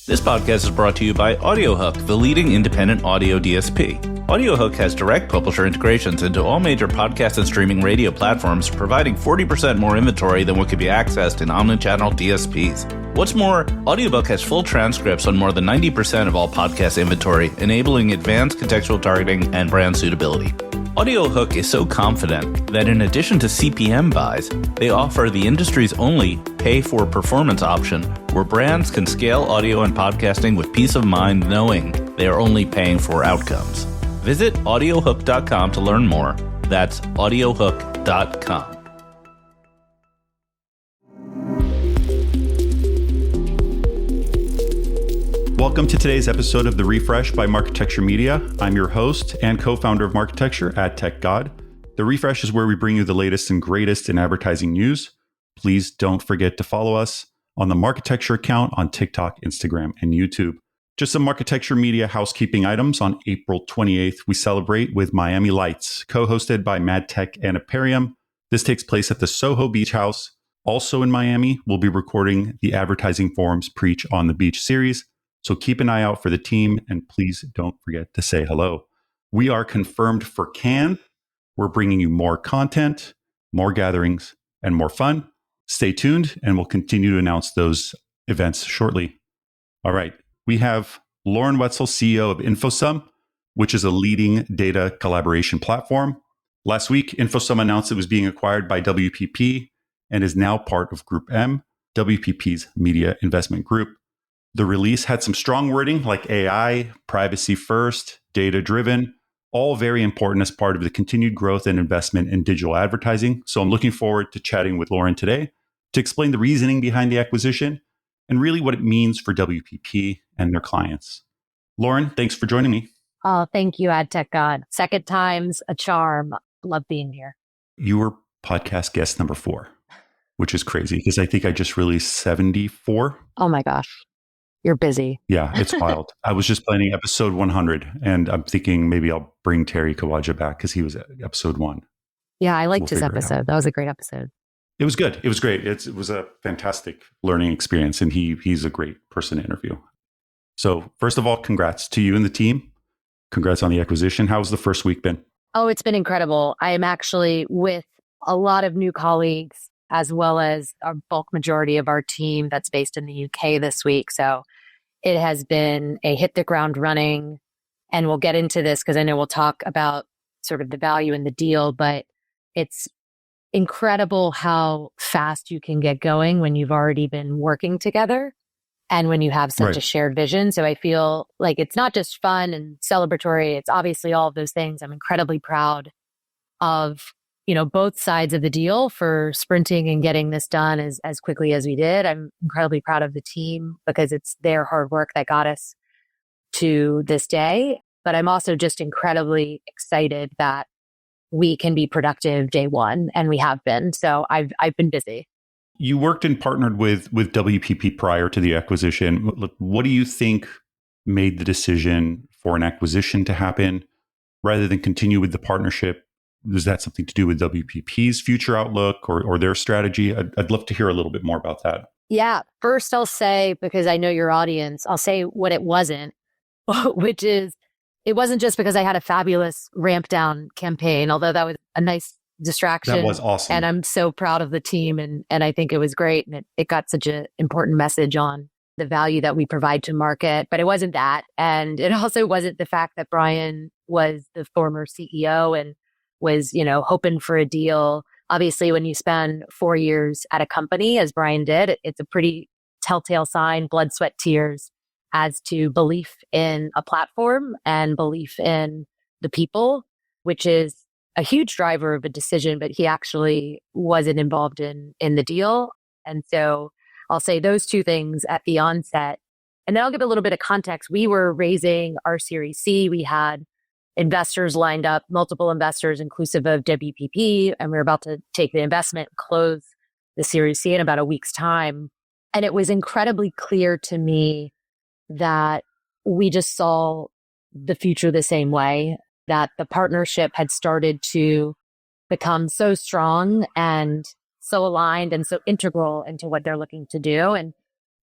This podcast is brought to you by AudioHook, the leading independent audio DSP. AudioHook has direct publisher integrations into all major podcast and streaming radio platforms, providing 40% more inventory than what could be accessed in omnichannel DSPs. What's more, AudioBook has full transcripts on more than 90% of all podcast inventory, enabling advanced contextual targeting and brand suitability. AudioHook is so confident that in addition to CPM buys, they offer the industry's only pay-for-performance option where brands can scale audio and podcasting with peace of mind knowing they are only paying for outcomes. Visit audiohook.com to learn more. That's audiohook.com. Welcome to today's episode of The Refresh by Marketecture Media. I'm your host and co-founder of Marketecture, AdTechGod. The Refresh is where we bring you the latest and greatest in advertising news. Please don't forget to follow us on the Marketecture account on TikTok, Instagram, and YouTube. Just some Marketecture Media housekeeping items. On April 28th, we celebrate with Miami Lights, co-hosted by MadTech and Aperium. This takes place at the Soho Beach House. Also in Miami, we'll be recording the Advertising Forum's Preach on the Beach series. So keep an eye out for the team, and please don't forget to say hello. We are confirmed for Cannes. We're bringing you more content, more gatherings, and more fun. Stay tuned, and we'll continue to announce those events shortly. All right. We have Lauren Wetzel, CEO of Infosum, which is a leading data collaboration platform. Last week, Infosum announced it was being acquired by WPP and is now part of Group M, WPP's media investment group. The release had some strong wording like AI, privacy first, data driven, all very important as part of the continued growth and investment in digital advertising. So I'm looking forward to chatting with Lauren today to explain the reasoning behind the acquisition and really what it means for WPP and their clients. Lauren, thanks for joining me. Oh, thank you, AdTechGod. Second time's a charm. Love being here. You were podcast guest number 4, which is crazy because I think I just released 74. Oh my gosh. You're busy. Yeah, it's wild. I was just planning episode 100, and I'm thinking maybe I'll bring Terry Kawaja back because he was at episode 1. Yeah, I liked his episode. That was a great episode. It was good. It was great. It was a fantastic learning experience, and he's a great person to interview. So first of all, congrats to you and the team. Congrats on the acquisition. How's the first week been? Oh, it's been incredible. I am actually with a lot of new colleagues, as well as a bulk majority of our team that's based in the UK this week. So it has been a hit the ground running, and we'll get into this because I know we'll talk about sort of the value in the deal, but it's incredible how fast you can get going when you've already been working together and when you have such a shared vision. So I feel like it's not just fun and celebratory. It's obviously all of those things. I'm incredibly proud of, both sides of the deal for sprinting and getting this done as quickly as we did. I'm incredibly proud of the team because it's their hard work that got us to this day. But I'm also just incredibly excited that we can be productive day one, and we have been. So I've been busy. You worked and partnered with WPP prior to the acquisition. What do you think made the decision for an acquisition to happen rather than continue with the partnership? Does that something to do with WPP's future outlook or their strategy? I'd love to hear a little bit more about that. Yeah. First, I'll say, because I know your audience, I'll say what it wasn't, which is it wasn't just because I had a fabulous ramp down campaign, although that was a nice distraction. That was awesome. And I'm so proud of the team. And I think it was great. And it got such an important message on the value that we provide to market. But it wasn't that. And it also wasn't the fact that Brian was the former CEO and was, hoping for a deal. Obviously, when you spend 4 years at a company, as Brian did, it's a pretty telltale sign, blood, sweat, tears, as to belief in a platform and belief in the people, which is a huge driver of a decision, but he actually wasn't involved in the deal. And so I'll say those two things at the onset. And then I'll give a little bit of context. We were raising our Series C. We had investors lined up, multiple investors inclusive of WPP, and we were about to take the investment, close the Series C in about a week's time. And it was incredibly clear to me that we just saw the future the same way, that the partnership had started to become so strong and so aligned and so integral into what they're looking to do. And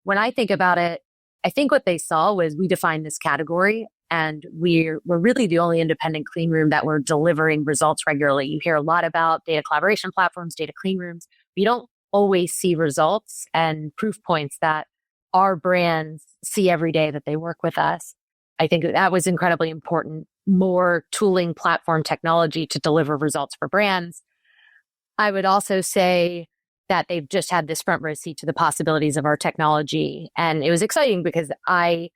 when I think about it, I think what they saw was we defined this category and we're really the only independent clean room that we're delivering results regularly. You hear a lot about data collaboration platforms, data clean rooms. But you don't always see results and proof points that our brands see every day that they work with us. I think that was incredibly important. More tooling, platform technology to deliver results for brands. I would also say that they've just had this front row seat to the possibilities of our technology. And it was exciting because I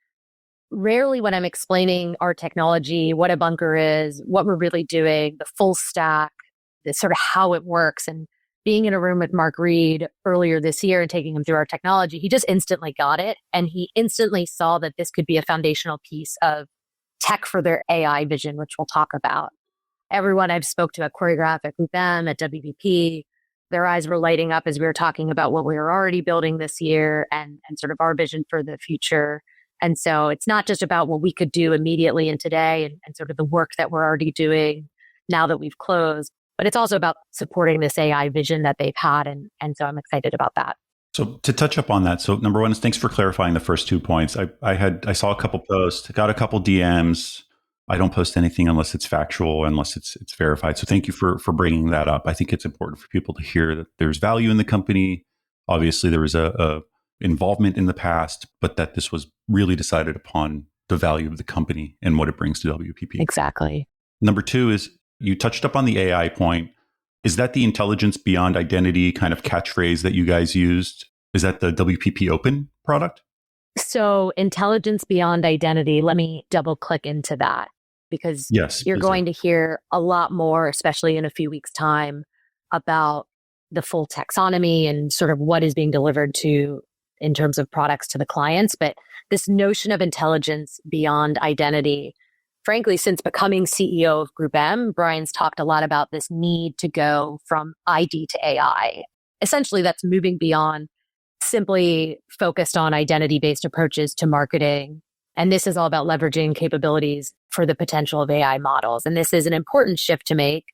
rarely, when I'm explaining our technology, what a bunker is, what we're really doing, the full stack, the sort of how it works, and being in a room with Mark Reed earlier this year and taking him through our technology, he just instantly got it. And he instantly saw that this could be a foundational piece of tech for their AI vision, which we'll talk about. Everyone I've spoke to at Choreographic, with them, at WPP, their eyes were lighting up as we were talking about what we were already building this year and sort of our vision for the future. And so it's not just about what we could do immediately and today and sort of the work that we're already doing now that we've closed, but it's also about supporting this AI vision that they've had. And so I'm excited about that. So to touch up on that, so number one is thanks for clarifying the first 2 points. I saw a couple posts, got a couple DMs. I don't post anything unless it's factual, unless it's verified. So thank you for bringing that up. I think it's important for people to hear that there's value in the company. Obviously, there was a involvement in the past, but that this was really decided upon the value of the company and what it brings to WPP. Exactly. Number two is you touched up on the AI point. Is that the intelligence beyond identity kind of catchphrase that you guys used? Is that the WPP Open product? So intelligence beyond identity, let me double click into that because yes, you're going to hear a lot more, especially in a few weeks' time, about the full taxonomy and sort of what is being delivered to in terms of products to the clients. But this notion of intelligence beyond identity, frankly, since becoming CEO of Group M, Brian's talked a lot about this need to go from ID to AI. Essentially, that's moving beyond simply focused on identity-based approaches to marketing. And this is all about leveraging capabilities for the potential of AI models. And this is an important shift to make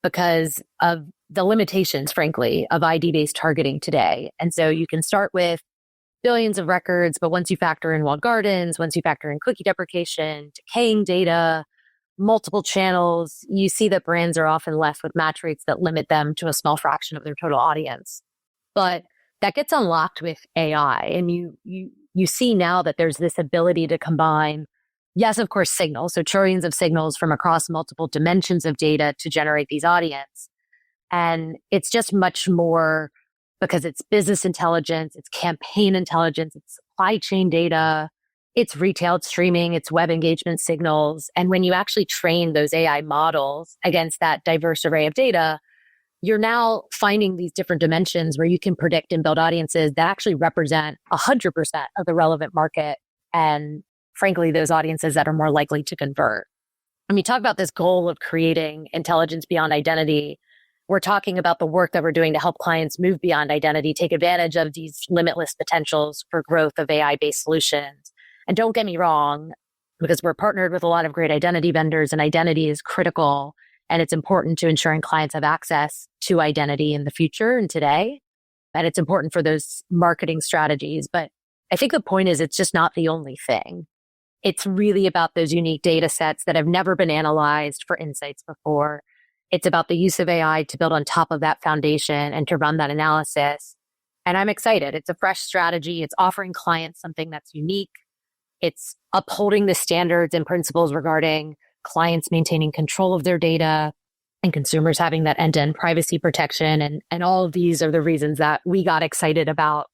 because of the limitations, frankly, of ID-based targeting today. And so you can start with billions of records, but once you factor in walled gardens, once you factor in cookie deprecation, decaying data, multiple channels, you see that brands are often left with match rates that limit them to a small fraction of their total audience. But that gets unlocked with AI. And you see now that there's this ability to combine, yes, of course, signals. So trillions of signals from across multiple dimensions of data to generate these audience. And it's just much more because it's business intelligence, it's campaign intelligence, it's supply chain data, it's retail, it's streaming, it's web engagement signals. And when you actually train those AI models against that diverse array of data, you're now finding these different dimensions where you can predict and build audiences that actually represent 100% of the relevant market. And frankly, those audiences that are more likely to convert. When you talk about this goal of creating intelligence beyond identity, we're talking about the work that we're doing to help clients move beyond identity, take advantage of these limitless potentials for growth of AI-based solutions. And don't get me wrong, because we're partnered with a lot of great identity vendors and identity is critical. And it's important to ensuring clients have access to identity in the future and today. And it's important for those marketing strategies. But I think the point is it's just not the only thing. It's really about those unique data sets that have never been analyzed for insights before. It's about the use of AI to build on top of that foundation and to run that analysis. And I'm excited. It's a fresh strategy. It's offering clients something that's unique. It's upholding the standards and principles regarding clients maintaining control of their data and consumers having that end-to-end privacy protection. And all of these are the reasons that we got excited about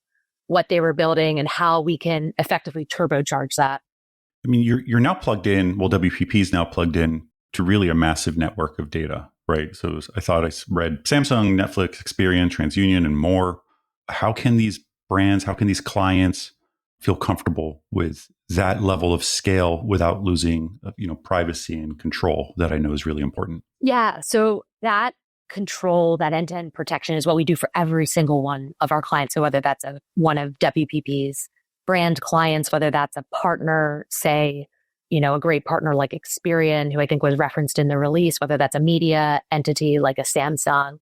what they were building and how we can effectively turbocharge that. I mean, you're now plugged in, well, WPP is now plugged in to really a massive network of data, right? So I thought I read Samsung, Netflix, Experian, TransUnion, and more. How can these brands, how can these clients feel comfortable with that level of scale without losing, privacy and control that I know is really important? Yeah. So that control, that end-to-end protection is what we do for every single one of our clients. So whether that's one of WPP's brand clients, whether that's a partner, say, a great partner like Experian, who I think was referenced in the release, whether that's a media entity like a Samsung,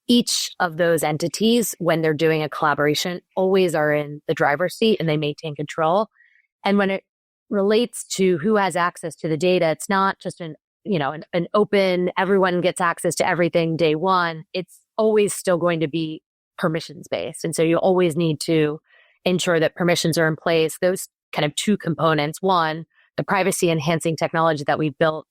each of those entities, when they're doing a collaboration, always are in the driver's seat and they maintain control. And when it relates to who has access to the data, it's not just an open, everyone gets access to everything day one. It's always still going to be permissions based. And so you always need to ensure that permissions are in place. Those kind of two components. One, the privacy enhancing technology that we've built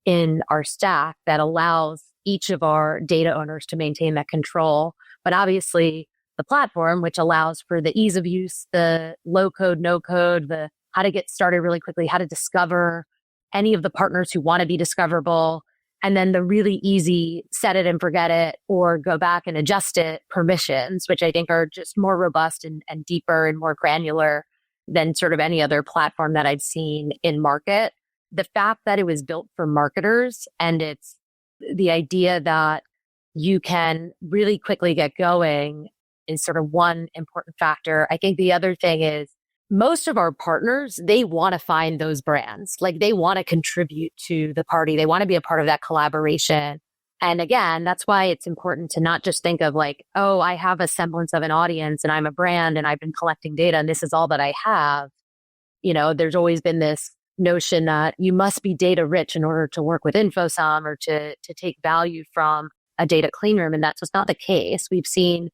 in our stack that allows each of our data owners to maintain that control. But obviously the platform, which allows for the ease of use, the low code, no code, the how to get started really quickly, how to discover any of the partners who want to be discoverable, and then the really easy set it and forget it or go back and adjust it permissions, which I think are just more robust and deeper and more granular than sort of any other platform that I've seen in market. The fact that it was built for marketers and it's the idea that you can really quickly get going is sort of one important factor. I think the other thing is most of our partners, they want to find those brands. Like they want to contribute to the party. They want to be a part of that collaboration. And again, that's why it's important to not just think of like, oh, I have a semblance of an audience and I'm a brand and I've been collecting data and this is all that I have. There's always been this notion that you must be data rich in order to work with Infosum or to take value from a data clean room. And that's just not the case. We've seen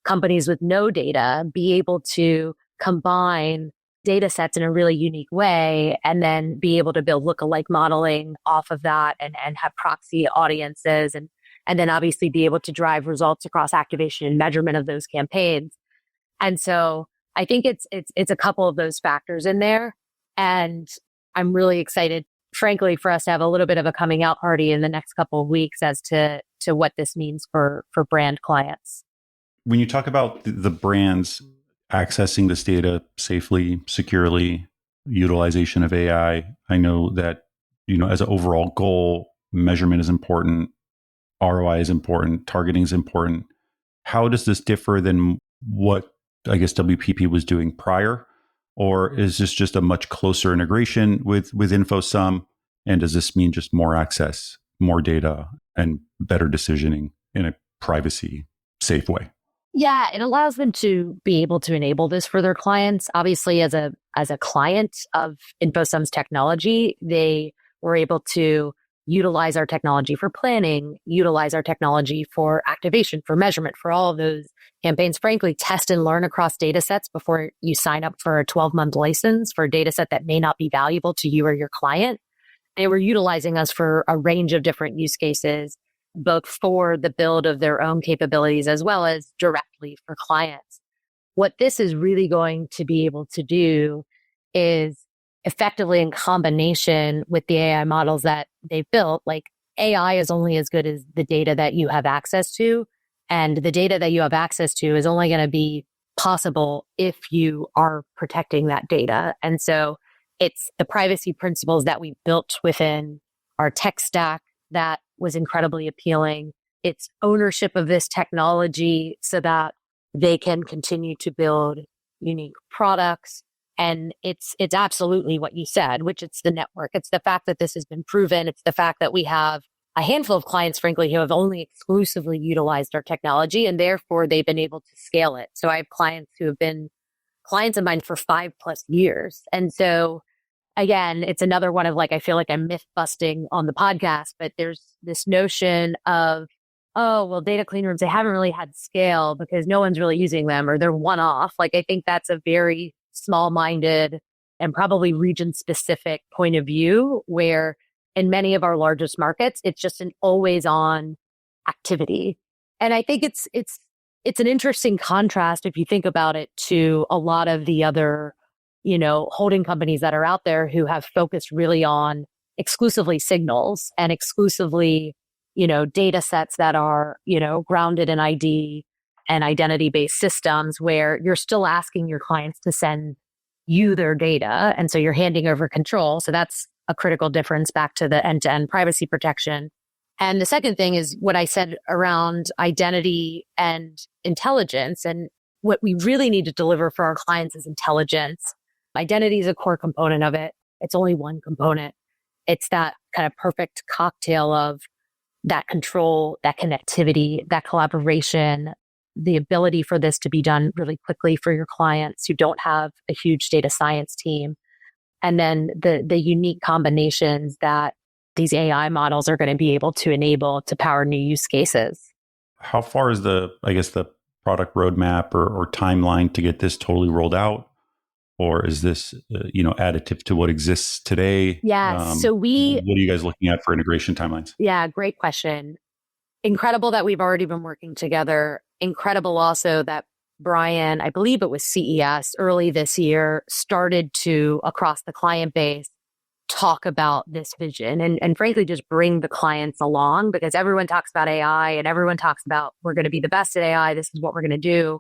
companies with no data be able to combine data sets in a really unique way and then be able to build lookalike modeling off of that and have proxy audiences and then obviously be able to drive results across activation and measurement of those campaigns. And so I think it's a couple of those factors in there. And I'm really excited, frankly, for us to have a little bit of a coming out party in the next couple of weeks as to what this means for brand clients. When you talk about the brands accessing this data safely, securely, utilization of AI, I know that, as an overall goal, measurement is important, ROI is important, targeting is important. How does this differ than what I guess WPP was doing prior? Or is this just a much closer integration with Infosum? And does this mean just more access, more data, and better decisioning in a privacy safe way? Yeah, it allows them to be able to enable this for their clients. Obviously, as a client of Infosum's technology, they were able to utilize our technology for planning, utilize our technology for activation, for measurement, for all of those campaigns. Frankly, test and learn across data sets before you sign up for a 12-month license for a data set that may not be valuable to you or your client. They were utilizing us for a range of different use cases, both for the build of their own capabilities as well as directly for clients. What this is really going to be able to do is effectively in combination with the AI models that they've built, like AI is only as good as the data that you have access to. And the data that you have access to is only going to be possible if you are protecting that data. And so it's the privacy principles that we built within our tech stack that was incredibly appealing. It's ownership of this technology so that they can continue to build unique products. And it's absolutely what you said, which it's the network. It's the fact that this has been proven. It's the fact that we have a handful of clients, frankly, who have only exclusively utilized our technology, and therefore they've been able to scale it. So I have clients who have been clients of mine for 5+ years. And so again, it's another one of like, I feel like I'm myth busting on the podcast, but there's this notion of, oh, well, data clean rooms, they haven't really had scale because no one's really using them or they're one off. Like, I think that's a very small-minded and probably region-specific point of view where in many of our largest markets, it's just an always-on activity. And I think it's an interesting contrast if you think about it to a lot of the other, holding companies that are out there who have focused really on exclusively signals and exclusively, data sets that are, grounded in ID and identity-based systems where you're still asking your clients to send you their data. And so you're handing over control. So that's a critical difference back to the end-to-end privacy protection. And the second thing is what I said around identity and intelligence. And what we really need to deliver for our clients is intelligence. Identity is a core component of it. It's only one component. It's that kind of perfect cocktail of that control, that connectivity, that collaboration, the ability for this to be done really quickly for your clients who don't have a huge data science team. and then the unique combinations that these AI models are going to be able to enable to power new use cases. How far is the product roadmap or timeline to get this totally rolled out? Or is this, additive to what exists today? Yeah. What are you guys looking at for integration timelines? Yeah, great question. Incredible that we've already been working together. Incredible also that Brian, I believe it was CES early this year, started to, across the client base, talk about this vision and frankly, just bring the clients along, because everyone talks about AI and everyone talks about we're going to be the best at AI. This is what we're going to do.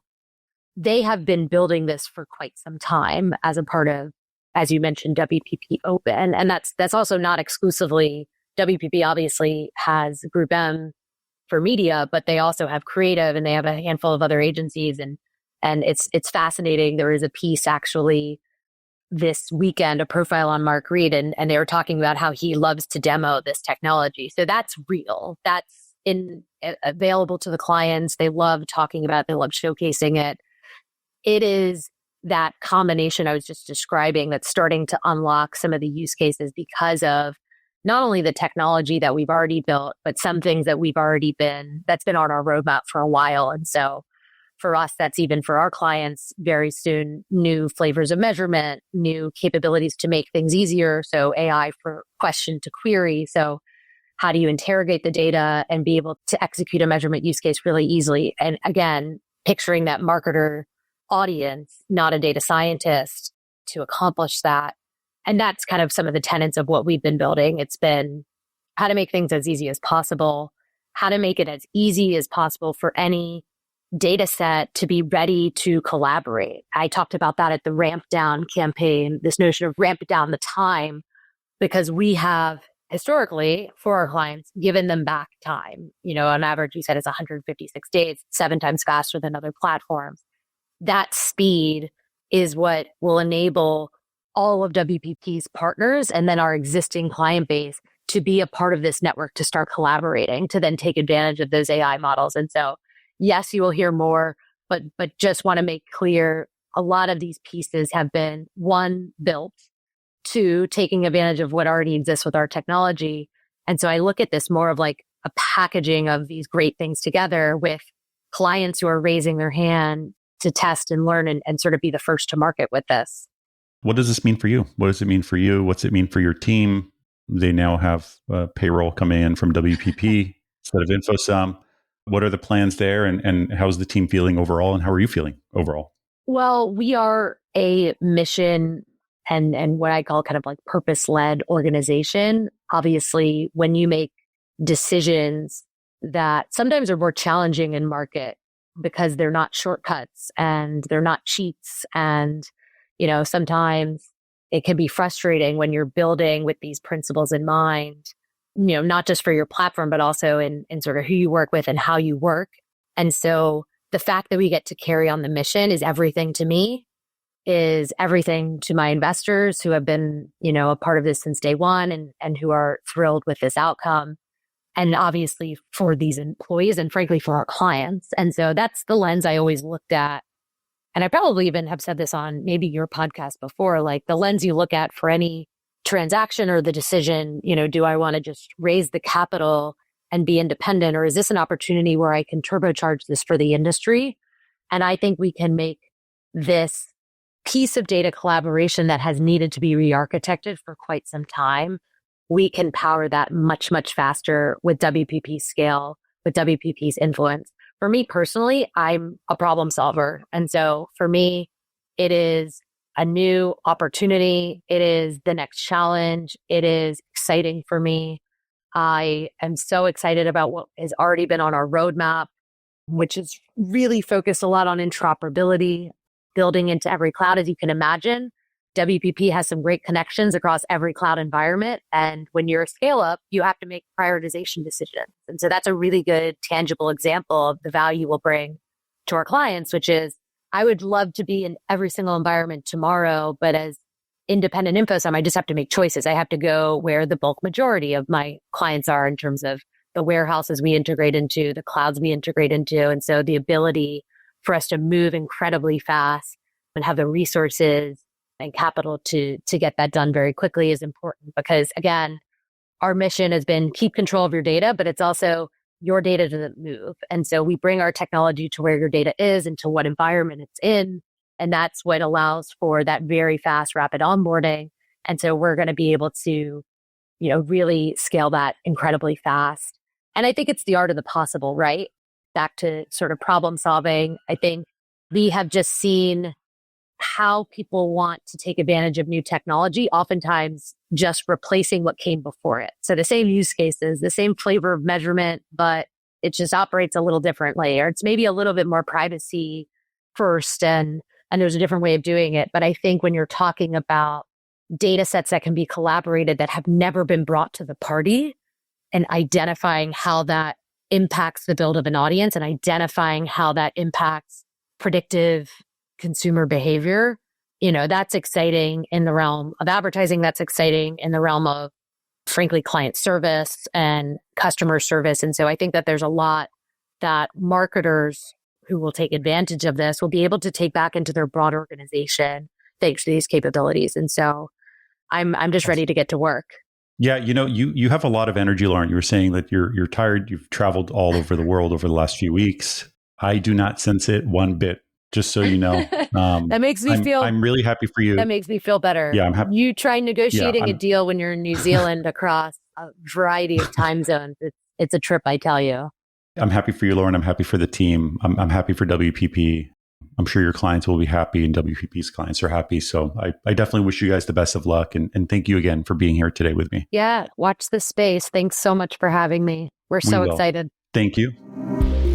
They have been building this for quite some time as a part of, as you mentioned, WPP Open. And that's also not exclusively, WPP obviously has Group M for media, but they also have creative and they have a handful of other agencies. And it's fascinating. There is a piece actually this weekend, a profile on Mark Reed, and they were talking about how he loves to demo this technology. So that's real. That's available to the clients. They love talking about it. They love showcasing it. It is that combination I was just describing that's starting to unlock some of the use cases because of not only the technology that we've already built, but some things that that's been on our roadmap for a while. And so for us, that's even for our clients very soon, new flavors of measurement, new capabilities to make things easier. So AI for question to query. So how do you interrogate the data and be able to execute a measurement use case really easily? And again, picturing that marketer audience, not a data scientist, to accomplish that. And that's kind of some of the tenets of what we've been building. It's been how to make things as easy as possible, how to make it as easy as possible for any data set to be ready to collaborate. I talked about that at the ramp down campaign, this notion of ramp down the time, because we have historically for our clients given them back time. On average, we said it's 156 days, 7 times faster than other platforms. That speed is what will enable all of WPP's partners and then our existing client base to be a part of this network, to start collaborating, to then take advantage of those AI models. And so, yes, you will hear more, but just want to make clear, a lot of these pieces have been, 1, built, 2, taking advantage of what already exists with our technology. And so I look at this more of like a packaging of these great things together with clients who are raising their hand to test and learn and sort of be the first to market with this. What does this mean for you? What does it mean for you? What's it mean for your team? They now have payroll coming in from WPP instead of Infosum. What are the plans there, and how's the team feeling overall, and how are you feeling overall? Well, we are a mission and what I call kind of like purpose-led organization. Obviously, when you make decisions that sometimes are more challenging in market because they're not shortcuts and they're not cheats, and sometimes it can be frustrating when you're building with these principles in mind, not just for your platform, but also in sort of who you work with and how you work. And so the fact that we get to carry on the mission is everything to me, is everything to my investors who have been, a part of this since day one and who are thrilled with this outcome. And obviously for these employees and frankly for our clients. And so that's the lens I always looked at. And I probably even have said this on maybe your podcast before, like the lens you look at for any transaction or the decision, do I want to just raise the capital and be independent, or is this an opportunity where I can turbocharge this for the industry? And I think we can make this piece of data collaboration that has needed to be re-architected for quite some time. We can power that much, much faster with WPP's scale, with WPP's influence. For me personally, I'm a problem solver. And so for me, it is a new opportunity. It is the next challenge. It is exciting for me. I am so excited about what has already been on our roadmap, which is really focused a lot on interoperability, building into every cloud, as you can imagine. WPP has some great connections across every cloud environment. And when you're a scale up, you have to make prioritization decisions. And so that's a really good, tangible example of the value we'll bring to our clients, which is I would love to be in every single environment tomorrow, but as independent Infosum, I just have to make choices. I have to go where the bulk majority of my clients are in terms of the warehouses we integrate into, the clouds we integrate into. And so the ability for us to move incredibly fast and have the resources and capital to get that done very quickly is important because, again, our mission has been keep control of your data, but it's also your data doesn't move. And so we bring our technology to where your data is and to what environment it's in. And that's what allows for that very fast, rapid onboarding. And so we're going to be able to, really scale that incredibly fast. And I think it's the art of the possible, right? Back to sort of problem solving. I think we have just seen how people want to take advantage of new technology, oftentimes just replacing what came before it. So the same use cases, the same flavor of measurement, but it just operates a little differently, or it's maybe a little bit more privacy first, and there's a different way of doing it. But I think when you're talking about data sets that can be collaborated that have never been brought to the party, and identifying how that impacts the build of an audience and identifying how that impacts predictive consumer behavior, that's exciting in the realm of advertising. That's exciting in the realm of, frankly, client service and customer service. And so I think that there's a lot that marketers who will take advantage of this will be able to take back into their broad organization thanks to these capabilities. And so I'm just ready to get to work. Yeah, you have a lot of energy, Lauren. You were saying that you're tired. You've traveled all over the world over the last few weeks. I do not sense it one bit. Just so you know, that makes me feel. I'm really happy for you. That makes me feel better. Yeah, I'm happy. You try negotiating a deal when you're in New Zealand across a variety of time zones. It's a trip, I tell you. I'm happy for you, Lauren. I'm happy for the team. I'm happy for WPP. I'm sure your clients will be happy, and WPP's clients are happy. So I definitely wish you guys the best of luck, and thank you again for being here today with me. Yeah, watch this space. Thanks so much for having me. We're so excited. Thank you.